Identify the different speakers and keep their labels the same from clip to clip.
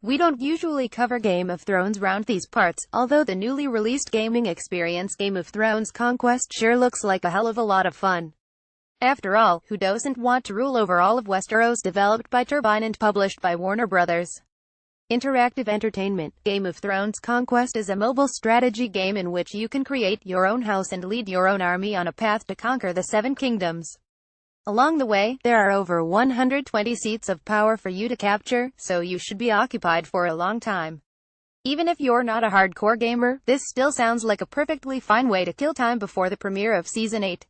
Speaker 1: We don't usually cover Game of Thrones round these parts, although the newly released gaming experience Game of Thrones Conquest sure looks like a hell of a lot of fun. After all, who doesn't want to rule over all of Westeros? Developed by Turbine and published by Warner Brothers. Interactive entertainment. Game of Thrones Conquest is a mobile strategy game in which you can create your own house and lead your own army on a path to conquer the Seven Kingdoms. Along the way, there are over 120 seats of power for you to capture, so you should be occupied for a long time. Even if you're not a hardcore gamer, this still sounds like a perfectly fine way to kill time before the premiere of Season 8.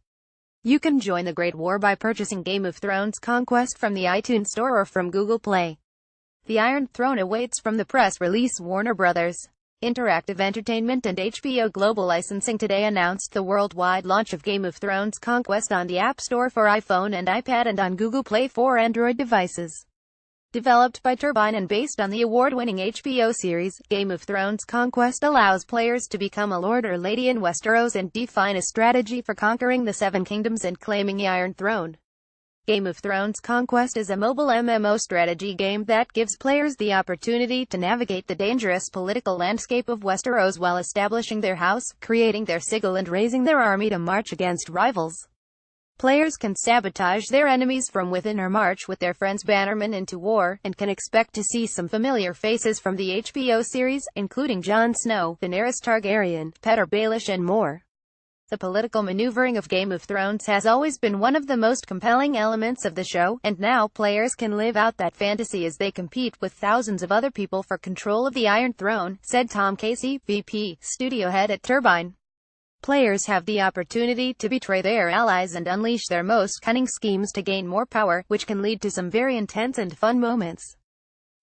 Speaker 1: You can join the Great War by purchasing Game of Thrones Conquest from the iTunes Store or from Google Play. The Iron Throne awaits from the press release. Warner Brothers. Interactive Entertainment and HBO Global Licensing today announced the worldwide launch of Game of Thrones Conquest on the App Store for iPhone and iPad and on Google Play for Android devices. Developed by Turbine and based on the award-winning HBO series, Game of Thrones Conquest allows players to become a lord or lady in Westeros and define a strategy for conquering the Seven Kingdoms and claiming the Iron Throne. Game of Thrones Conquest is a mobile MMO strategy game that gives players the opportunity to navigate the dangerous political landscape of Westeros while establishing their house, creating their sigil and raising their army to march against rivals. Players can sabotage their enemies from within or march with their friends' bannermen into war, and can expect to see some familiar faces from the HBO series, including Jon Snow, Daenerys Targaryen, Petyr Baelish and more. The political maneuvering of Game of Thrones has always been one of the most compelling elements of the show, and now players can live out that fantasy as they compete with thousands of other people for control of the Iron Throne, said Tom Casey, VP, studio head at Turbine. Players have the opportunity to betray their allies and unleash their most cunning schemes to gain more power, which can lead to some very intense and fun moments.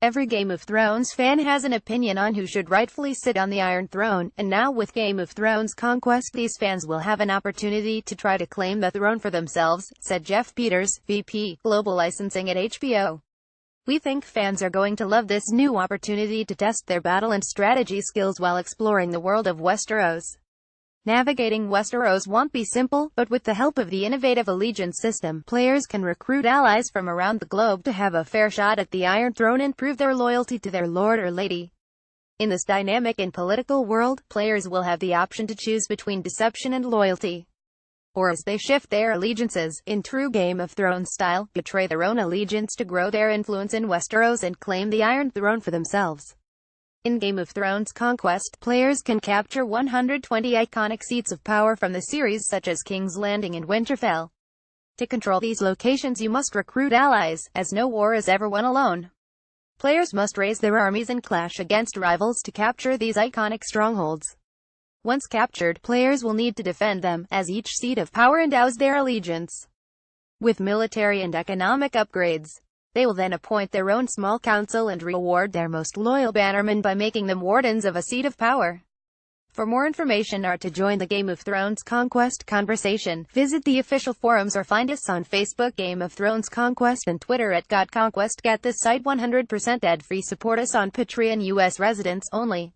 Speaker 1: Every Game of Thrones fan has an opinion on who should rightfully sit on the Iron Throne, and now with Game of Thrones Conquest these fans will have an opportunity to try to claim the throne for themselves, said Jeff Peters, VP, Global Licensing at HBO. We think fans are going to love this new opportunity to test their battle and strategy skills while exploring the world of Westeros. Navigating Westeros won't be simple, but with the help of the innovative allegiance system, players can recruit allies from around the globe to have a fair shot at the Iron Throne and prove their loyalty to their lord or lady. In this dynamic and political world, players will have the option to choose between deception and loyalty. Or as they shift their allegiances, in true Game of Thrones style, betray their own allegiance to grow their influence in Westeros and claim the Iron Throne for themselves. In Game of Thrones Conquest, players can capture 120 iconic seats of power from the series such as King's Landing and Winterfell. To control these locations you must recruit allies, as no war is ever won alone. Players must raise their armies and clash against rivals to capture these iconic strongholds. Once captured, players will need to defend them, as each seat of power endows their allegiance with military and economic upgrades. They will then appoint their own small council and reward their most loyal bannermen by making them wardens of a seat of power. For more information or to join the Game of Thrones Conquest conversation, visit the official forums or find us on Facebook Game of Thrones Conquest and Twitter at GotConquest. Get this site 100% ad-free. Support us on Patreon. US residents only.